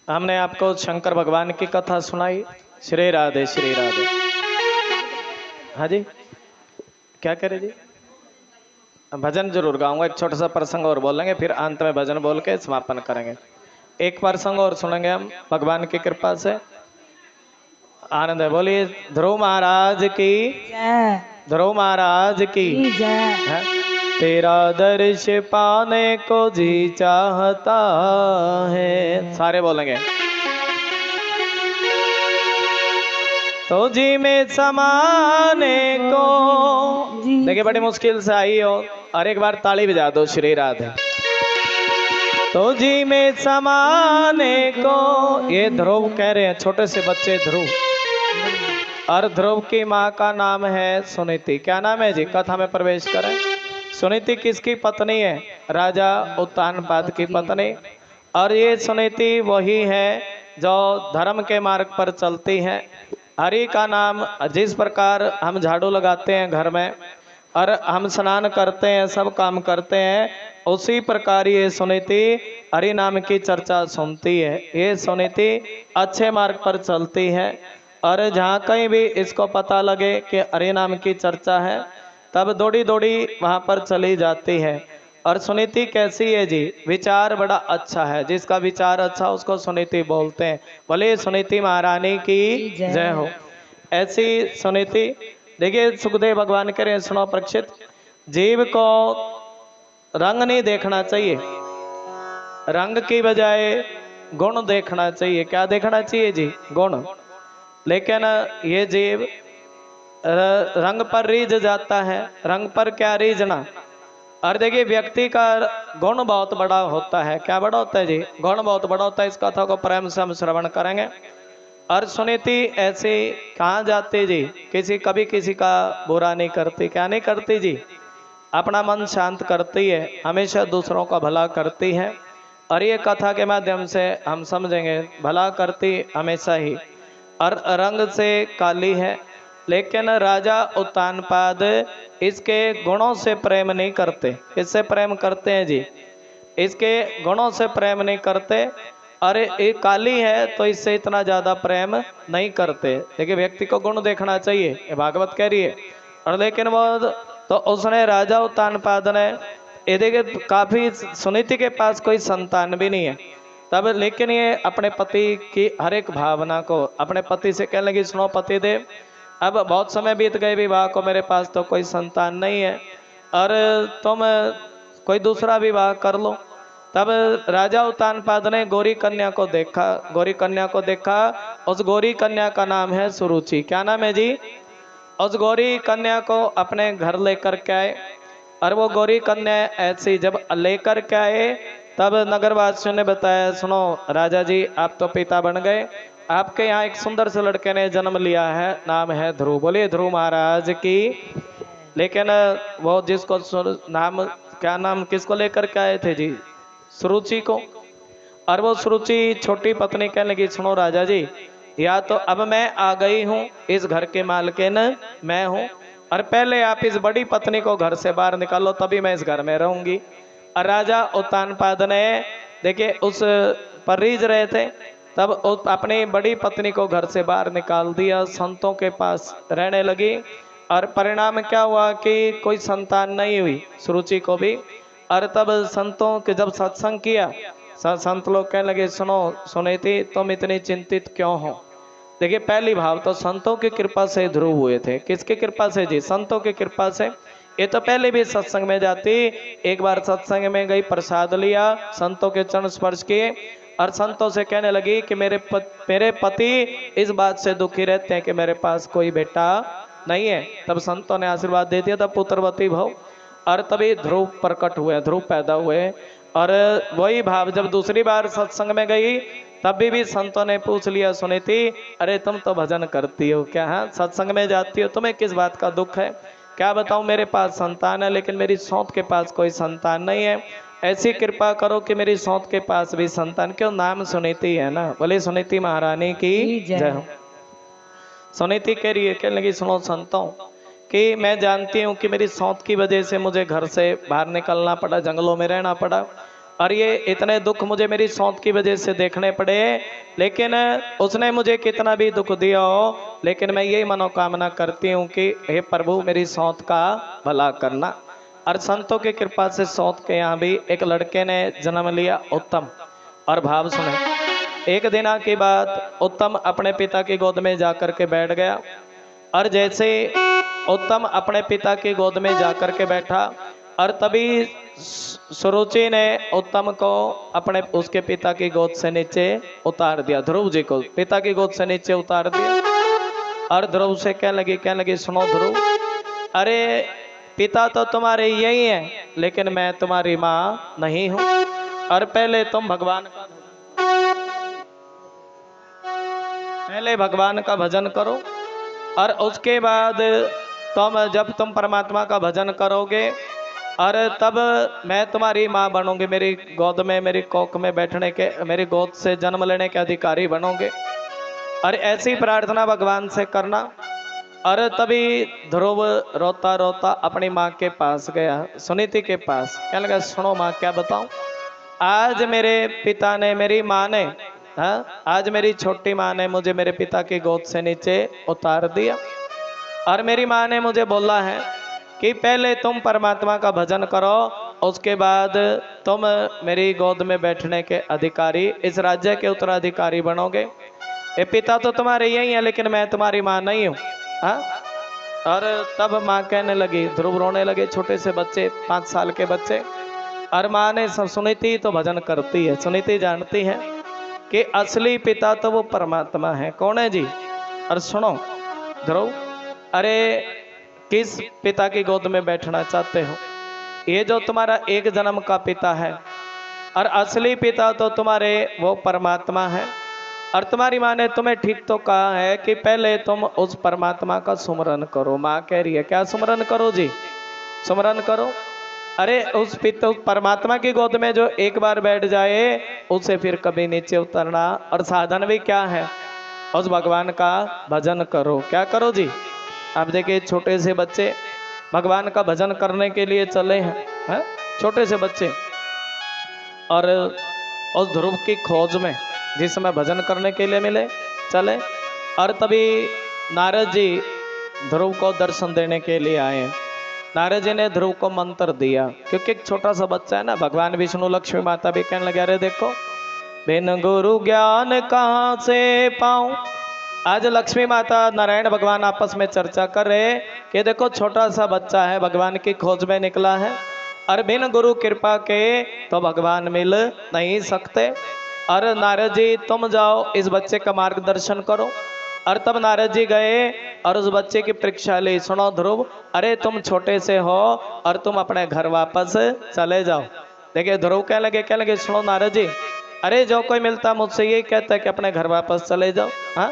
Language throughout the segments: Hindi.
हमने आपको शंकर भगवान की कथा सुनाई। श्री राधे श्री राधे। हाँ जी, क्या करे जी? भजन जरूर गाऊंगा, एक छोटा सा प्रसंग और बोलेंगे, फिर अंत में भजन बोल के समापन करेंगे। एक प्रसंग और सुनेंगे हम भगवान की कृपा से। आनंद है, बोलिए ध्रुव महाराज की जय। ध्रुव महाराज की जय। है? तेरा दर्श पाने को जी चाहता है, सारे बोलेंगे। तो जी में समाने को, देखिए बड़ी मुश्किल से आई हो, और एक बार ताली बजा दो श्री राधे। तो जी में समाने को, ये ध्रुव कह रहे हैं, छोटे से बच्चे ध्रुव। और ध्रुव की माँ का नाम है सुनीति। क्या नाम है जी? कथा में प्रवेश करें। सुनीति किसकी पत्नी है? राजा उत्तानपाद की पत्नी। और ये सुनीति वही है जो धर्म के मार्ग पर चलती है। हरि का नाम, जिस प्रकार हम झाड़ू लगाते हैं घर में और हम स्नान करते हैं, सब काम करते हैं, उसी प्रकार ये सुनीति हरि नाम की चर्चा सुनती है। ये सुनीति अच्छे मार्ग पर चलती है, और जहाँ कहीं भी इसको पता लगे कि हरि नाम की चर्चा है, तब दौड़ी दौड़ी वहाँ पर चली जाती है। और सुनीति कैसी है जी? विचार बड़ा अच्छा है, जिसका विचार अच्छा उसको सुनीति बोलते हैं। बोले सुनीति महारानी की जय हो। ऐसी सुनीति, देखिए सुखदेव भगवान कह रहे हैं, सुनो परीक्षित, जीव को रंग नहीं देखना चाहिए, रंग की बजाय गुण देखना चाहिए। क्या देखना चाहिए जी? गुण। लेकिन ये जीव रंग पर रीझ जाता है। रंग पर क्या रीझना? और देखिए व्यक्ति का गुण बहुत बड़ा होता है। क्या बड़ा होता है जी? गुण बहुत बड़ा होता है। इस कथा को प्रेम से हम श्रवण करेंगे। और सुनीति ऐसे कहाँ जाती जी? कभी किसी का बुरा नहीं करती। क्या नहीं करती जी? अपना मन शांत करती है, हमेशा दूसरों का भला करती है। और ये कथा के माध्यम से हम समझेंगे, भला करती हमेशा ही। और रंग से काली है, लेकिन राजा उत्तानपाद इसके गुणों से प्रेम नहीं करते। इससे प्रेम करते हैं जी? इसके गुणों से प्रेम नहीं करते। अरे ये काली है तो इससे इतना ज्यादा प्रेम नहीं करते। देखिए व्यक्ति को गुण देखना चाहिए, ये भागवत कह रही है। और लेकिन वो तो उसने, राजा उत्तानपाद ने, ये देखिए काफी, सुनीति के पास कोई संतान भी नहीं है तब, लेकिन ये अपने पति की हर एक भावना को अपने पति से कहने लगी, सुनो पति देव, अब बहुत समय बीत गए विवाह को, मेरे पास तो कोई संतान नहीं है, और तुम कोई दूसरा विवाह कर लो। तब राजा उत्तानपाद ने गौरी कन्या को देखा। गौरी कन्या को देखा, उस गौरी कन्या का नाम है सुरुचि। क्या नाम है जी? उस गौरी कन्या को अपने घर लेकर के आए। और वो गौरी कन्या ऐसी जब लेकर के आए, तब नगरवासियों ने बताया, सुनो राजा जी, आप तो पिता बन गए, आपके यहाँ एक सुंदर से लड़के ने जन्म लिया है, नाम है ध्रुव। बोलिए ध्रुव महाराज की। लेकिन वो जिसको नाम, क्या नाम, किसको लेकर के आए थे जी? सुरुचि को। और वो सुरुचि छोटी पत्नी कहने लगी, सुनो राजा जी, या तो अब मैं आ गई हूँ, इस घर के मालकिन मैं हूँ, और पहले आप इस बड़ी पत्नी को घर से बाहर निकालो, तभी मैं इस घर में रहूंगी। और राजा उत्तानपाद ने, देखिए उस पर रीझ रहे थे, तब अपनी बड़ी पत्नी को घर से बाहर निकाल दिया, संतों के पास रहने लगी। और परिणाम क्या हुआ कि कोई संतान नहीं हुई सुरुचि को भी। और तब संतों के जब सत्संग किया, संत लोग कहने लगे, सुनो सुनीति, तुम इतनी चिंतित क्यों हो? देखिए पहली भाव तो संतों की कृपा से ध्रुव हुए थे। किसकी कृपा से जी? संतों की कृपा से। ये तो पहले भी सत्संग में जाती, एक बार सत्संग में गई, प्रसाद लिया, संतों के चरण स्पर्श किए, और संतों से कहने लगी कि मेरे पति इस बात से दुखी रहते हैं कि मेरे पास कोई बेटा नहीं है। तब संतों ने आशीर्वाद दे दिया, तब पुत्रवती भव। और तभी ध्रुव प्रकट हुए, ध्रुव पैदा हुए। और वही भाव जब दूसरी बार सत्संग में गई, तब भी संतों ने पूछ लिया, सुनीति, अरे तुम तो भजन करती हो, क्या है सत्संग में जाती हो, तुम्हें किस बात का दुख है? क्या बताऊं, मेरे पास संतान है, लेकिन मेरी सौत के पास कोई संतान नहीं है। ऐसी कृपा करो कि मेरी सौत के पास भी संतान। क्यों? नाम सुनीति है ना। बोले सुनीति महारानी की जय हो। सुनीति कह रही है, कहने लगी, सुनो संतों, कि मैं जानती हूँ कि मेरी सौत की वजह से मुझे घर से बाहर निकलना पड़ा, जंगलों में रहना पड़ा, और ये इतने दुख मुझे मेरी सौंत की वजह से देखने पड़े, लेकिन उसने मुझे कितना भी दुख दिया हो, लेकिन मैं यही मनोकामना करती हूँ कि हे प्रभु मेरी सौंत का भला करना। और संतों की कृपा से सौंत के यहाँ भी एक लड़के ने जन्म लिया, उत्तम। और भाव सुने, एक दिन की बात, उत्तम अपने पिता की गोद में जाकर के बैठ गया। और जैसे उत्तम अपने पिता की गोद में जाकर के बैठा, और तभी सुरुचि ने उत्तम को अपने उसके पिता की गोद से नीचे उतार दिया, ध्रुव जी को पिता की गोद से नीचे उतार दिया। और ध्रुव से कहने लगी सुनो ध्रुव, अरे पिता तो तुम्हारे यही हैं, लेकिन मैं तुम्हारी माँ नहीं हूँ। और पहले भगवान का भजन करो, और उसके बाद जब तुम परमात्मा का भजन करोगे, और तब मैं तुम्हारी माँ बनूंगी, मेरी गोद में, मेरी कोख में बैठने के, मेरी गोद से जन्म लेने के अधिकारी बनोगे। और ऐसी प्रार्थना भगवान से करना। और तभी ध्रुव रोता रोता अपनी माँ के पास गया, सुनीति के पास। क्या लगा, सुनो माँ क्या बताऊं, आज मेरे पिता ने, मेरी माँ ने, आज मेरी छोटी माँ ने मुझे मेरे पिता की गोद से नीचे उतार दिया। और मेरी माँ ने मुझे बोला है कि पहले तुम परमात्मा का भजन करो, उसके बाद तुम मेरी गोद में बैठने के अधिकारी, इस राज्य के उत्तराधिकारी बनोगे। ये पिता तो तुम्हारे यही है, लेकिन मैं तुम्हारी माँ नहीं हूँ। और तब माँ कहने लगी, ध्रुव रोने लगे, छोटे से बच्चे, 5 साल के बच्चे। और माँ ने सब, सुनीति तो भजन करती है, सुनीति जानती है कि असली पिता तो वो परमात्मा है। कौन है जी? और सुनो ध्रुव, अरे किस पिता की गोद में बैठना चाहते हो? ये जो तुम्हारा एक जन्म का पिता है, और असली पिता तो तुम्हारे वो परमात्मा है। और तुम्हारी माँ ने तुम्हें ठीक तो कहा है कि पहले तुम उस परमात्मा का सुमरन करो। माँ कह रही है क्या सुमरन करो जी? सुमरन करो। अरे उस पिता परमात्मा की गोद में जो एक बार बैठ जाए, उसे फिर कभी नीचे उतरना। और साधन भी क्या है? उस भगवान का भजन करो। क्या करो जी? आप देखिए छोटे से बच्चे भगवान का भजन करने के लिए चले हैं, छोटे से बच्चे। और उस ध्रुव की खोज में जिस समय भजन करने के लिए मिले, चले। और तभी नारद जी ध्रुव को दर्शन देने के लिए आए। नारद जी ने ध्रुव को मंत्र दिया, क्योंकि एक छोटा सा बच्चा है ना। भगवान विष्णु लक्ष्मी माता भी कहने लगे, अरे देखो बिन गुरु ज्ञान कहाँ से पाऊं। आज लक्ष्मी माता नारायण भगवान आपस में चर्चा कर रहे कि देखो छोटा सा बच्चा है, भगवान की खोज में निकला है, और बिन गुरु कृपा के तो भगवान मिल नहीं सकते। और नारद जी तुम जाओ इस बच्चे का मार्गदर्शन करो। और तब नारद जी गए और उस बच्चे की परीक्षा ली। सुनो ध्रुव, अरे तुम छोटे से हो और तुम अपने घर वापस चले जाओ। देखिए ध्रुव क्या लगे सुनो नारद जी, अरे जो कोई मिलता मुझसे यही कहता है कि अपने घर वापस चले जाओ। हाँ,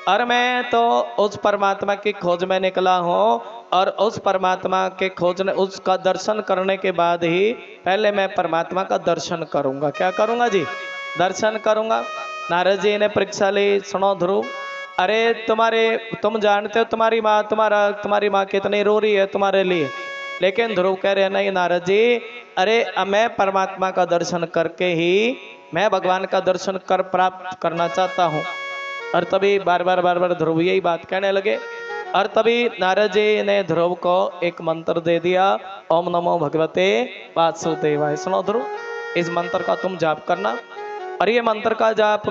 और मैं तो उस परमात्मा की खोज में निकला हूँ, और उस परमात्मा के खोजने, उसका दर्शन करने के बाद ही पहले मैं परमात्मा का दर्शन करूंगा। क्या करूंगा जी? दर्शन करूंगा। नारद जी ने परीक्षा ली। सुनो ध्रुव, अरे तुम जानते हो तुम्हारी माँ कितनी रो रही है तुम्हारे लिए। लेकिन ध्रुव कह रहे नहीं नारद जी, अरे मैं परमात्मा का दर्शन करके ही मैं भगवान का दर्शन कर प्राप्त करना चाहता हूँ। और तभी बार बार ध्रुव यही बात कहने लगे। और तभी नारद जी ने ध्रुव को एक मंत्र दे दिया, ओम नमो भगवते वासुदेवाय। सुनो ध्रुव, इस मंत्र का तुम जाप करना। और ये मंत्र का जाप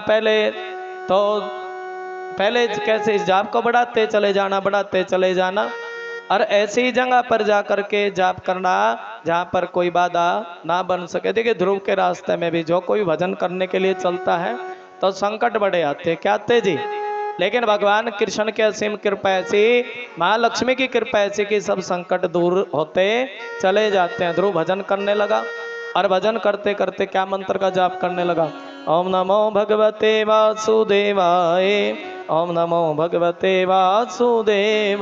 पहले कैसे इस जाप को बढ़ाते चले जाना। और ऐसी जगह पर जा करके जाप करना जहाँ पर कोई बाधा ना बन सके। देखिए ध्रुव के रास्ते में भी जो कोई भजन करने के लिए चलता है तो संकट बड़े आते, क्या आते जी? लेकिन भगवान कृष्ण की असीम कृपा ऐसी, माँ लक्ष्मी की कृपा ऐसी कि सब संकट दूर होते चले जाते हैं। ध्रुव भजन करने लगा, और भजन करते करते क्या मंत्र का जाप करने लगा, ओम नमो भगवते वासुदेवाय, ओम नमो भगवते वासुदेवाय,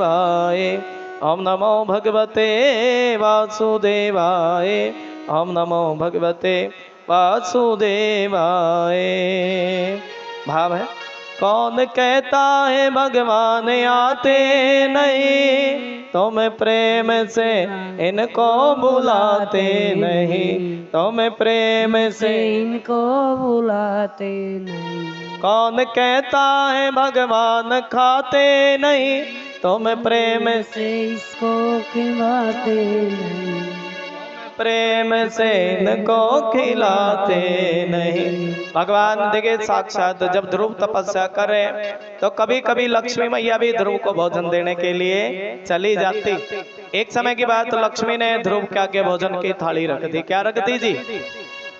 ओम नमो भगवते वासुदेवाय, ओम नमो भगवते वासुदेवाय। भाव है, कौन कहता है भगवान आते नहीं, तुम प्रेम से इनको बुलाते नहीं, तुम प्रेम से इनको बुलाते नहीं। कौन कहता है भगवान खाते नहीं, तुम प्रेम से इसको खिलाते नहीं। प्रेम से इनको खिलाते नहीं। भगवान देखिए साक्षात जब ध्रुव तपस्या करे तो कभी कभी लक्ष्मी मैया भी ध्रुव को भोजन देने के लिए चली जाती। एक समय की बात, लक्ष्मी ने ध्रुव के आगे भोजन की थाली रख दी। क्या रख दी जी?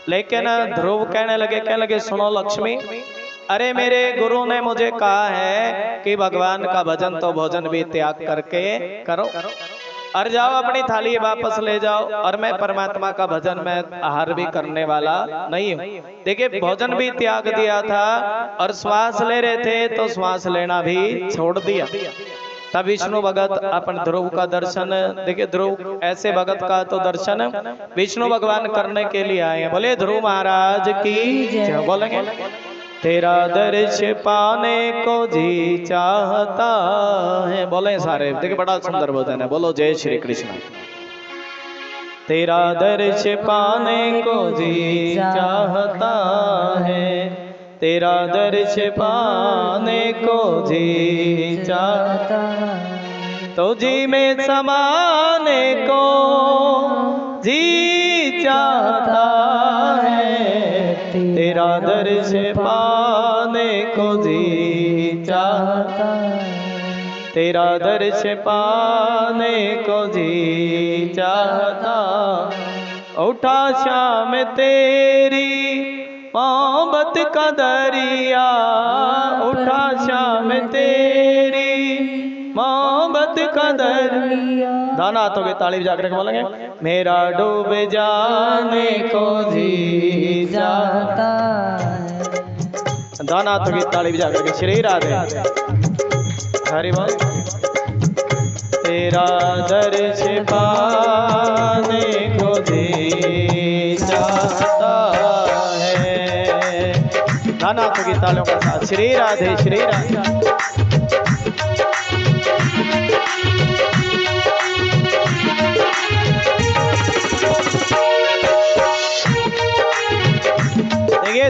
लेकिन ध्रुव कहने लगे सुनो लक्ष्मी, अरे मेरे गुरु ने मुझे कहा है कि भगवान का भजन तो भोजन भी त्याग करके करो, और जाओ अपनी थाली वापस ले जाओ, और मैं परमात्मा का भजन में आहार भी करने वाला नहीं हूँ। देखिए भोजन भी त्याग दिया था और श्वास ले रहे थे तो श्वास लेना भी छोड़ दिया। तब विष्णु भगत अपन ध्रुव का दर्शन, देखिए ध्रुव ऐसे भगत का तो दर्शन विष्णु भगवान करने के लिए आए हैं। बोले ध्रुव महाराज की जय। बोलेंगे तेरा दर्श पाने को जी चाहता है। बोले सारे, देखिए बड़ा सुंदर भजन है। बोलो जय श्री कृष्ण। तेरा दर्श पाने को जी चाहता है, तेरा दर्श पाने को जी चाहता है, तो जी में समाने को जी चाहता है, तेरा दर्श पाने को जी चाहता है, तेरा दर्श पाने को जी चाहता। उठा शाम तेरी मोहब्बत का दरिया, उठा शाम तेरी मोहब्बत का दरिया। दाना तो के ताली बजा कर बोलेंगे मेरा डूब जाने को जी चाहता है। दाना तो की ताली बजा कर श्री राधे हरि बोल। तेरा दर्श पाने को जी चाहता है। दाना तो की तालियों के साथ श्री राधे श्री राधे।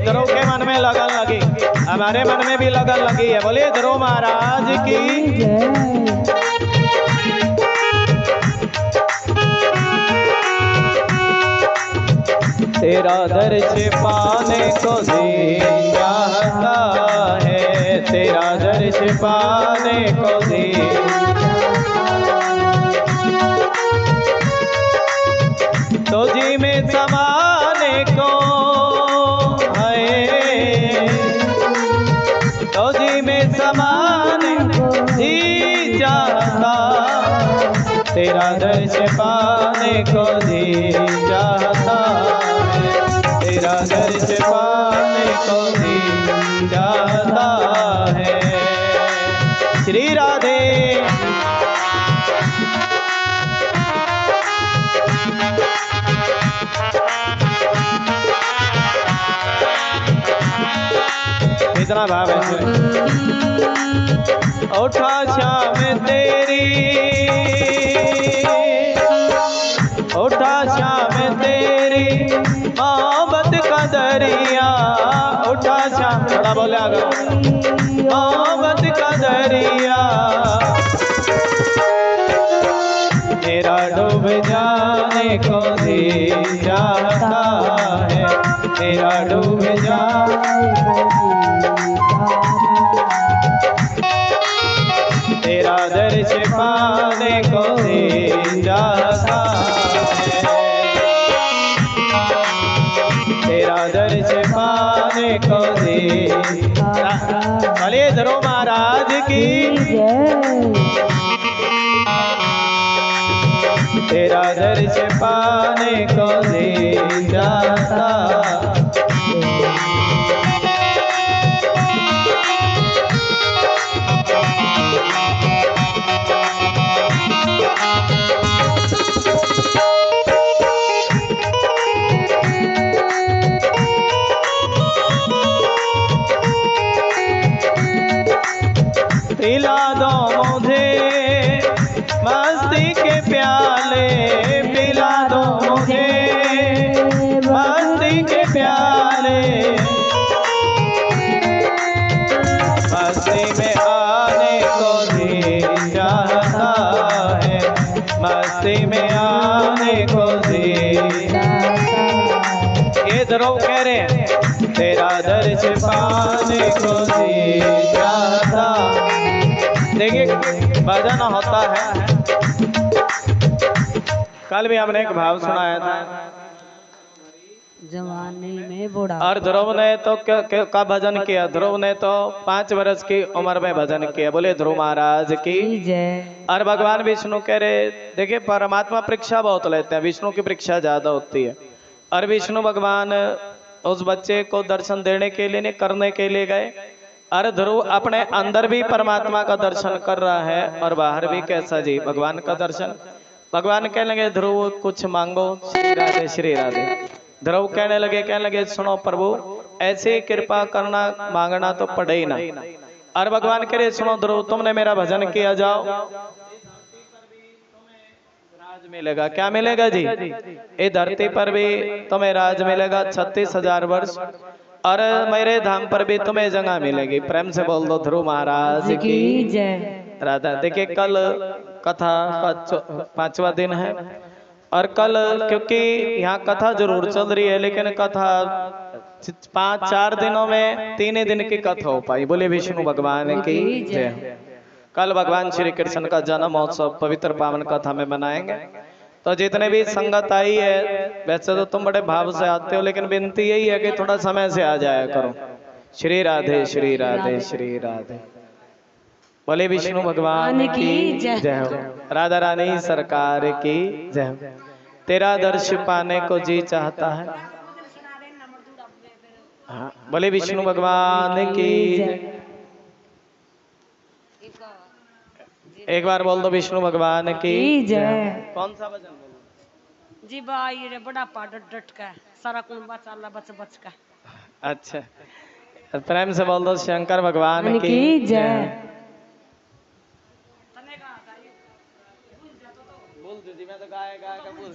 ध्रुव के मन में लगन लगी, हमारे मन में भी लगन लगी है। बोलिए ध्रुव महाराज की जय। तेरा दर्श पाने को जी चाहता है, तेरा दर्श पाने को जी, तो जी में समाने को समाने जी चाहता, तेरा दर्श पाने को जी चाहता है, तेरा दर्श पाने को जी चाहता है। श्री राधे। कितना भाव है। उठा शाम तेरी, उठा शाम तेरी मोहब्बत का दरिया, उठा शाम थोड़ा बोले मोहब्बत का दरिया। मेरा डूब जाने को जी चाहता है, मेरा डूब जाने को तेरा दर्श पाने को जी चाहता है, तेरा दर्श पाने को जी। बोलिए ध्रुव महाराज की जय। तेरा दर्श पाने को जी चाहता। पिला दो मुझे मस्ती दर्श पाने को जी चाहता। देखिए भजन होता है, कल भी हमने एक भाव सुनाया था, जवानी में बूढ़ा। और ध्रुव ने तो का भजन किया, ध्रुव ने तो 5 वर्ष की उम्र में भजन किया। बोले ध्रुव महाराज की जय। और भगवान विष्णु कह रहे, देखिए परमात्मा परीक्षा बहुत लेते हैं, विष्णु की परीक्षा ज्यादा होती है। और विष्णु भगवान उस बच्चे को दर्शन देने के लिए नहीं, करने के लिए गए। और ध्रुव अपने अंदर भी परमात्मा का दर्शन कर रहा है और बाहर भी कैसा जी भगवान का दर्शन। भगवान कहने लगे ध्रुव कुछ मांगो, श्री राधे श्री राधे। ध्रुव कहने लगे सुनो प्रभु, ऐसे कृपा करना, मांगना तो पड़े ही ना। और भगवान कह रहे सुनो ध्रुव, तुमने मेरा भजन किया, जाओ राज मिलेगा। क्या मिलेगा जी? ये धरती पर भी तुम्हें राज मिलेगा 36,000 वर्ष, और मेरे धाम पर भी तुम्हें जगह मिलेगी। प्रेम से बोल दो ध्रुव महाराज की जय। राधा। देखिए कल कथा का 5वां दिन है, और कल क्योंकि यहाँ कथा जरूर चल रही है, लेकिन कथा 5-4 दिनों में 3 ही दिन की कथा हो पाई। बोले विष्णु भगवान की जय। कल भगवान श्री कृष्ण का जन्म महोत्सव पवित्र पावन कथा में मनाएंगे। तो जितने भी संगत आई है, वैसे तो तुम बड़े भाव से आते हो, लेकिन विनती यही है कि थोड़ा समय से आ जाया करो। श्री राधे श्री राधे श्री राधे। बोले विष्णु भगवान की जय हो, राधा रानी सरकार की जय हो। तेरा दर्श पाने को जी चाहता है। हाँ, बोले विष्णु भगवान की जय। एक बार बोल दो विष्णु भगवान की जय। कौन सा भजन बोलो जी? भाई रे बड़ा पाड़ डट का सारा कुन बचा बच बच का। अच्छा, प्रेम से बोल दो शंकर भगवान की जय। बोल दीदी, मैं तो गाय गाय का बोल।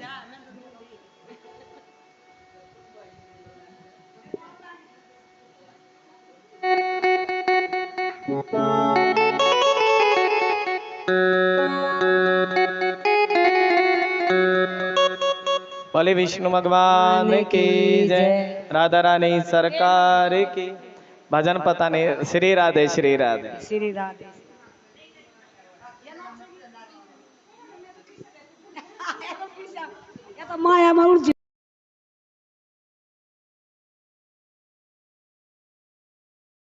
बोले विष्णु भगवान की जय, राधा रानी सरकार की। भजन पता नहीं, श्री राधे श्री राधे श्री राधे। माया में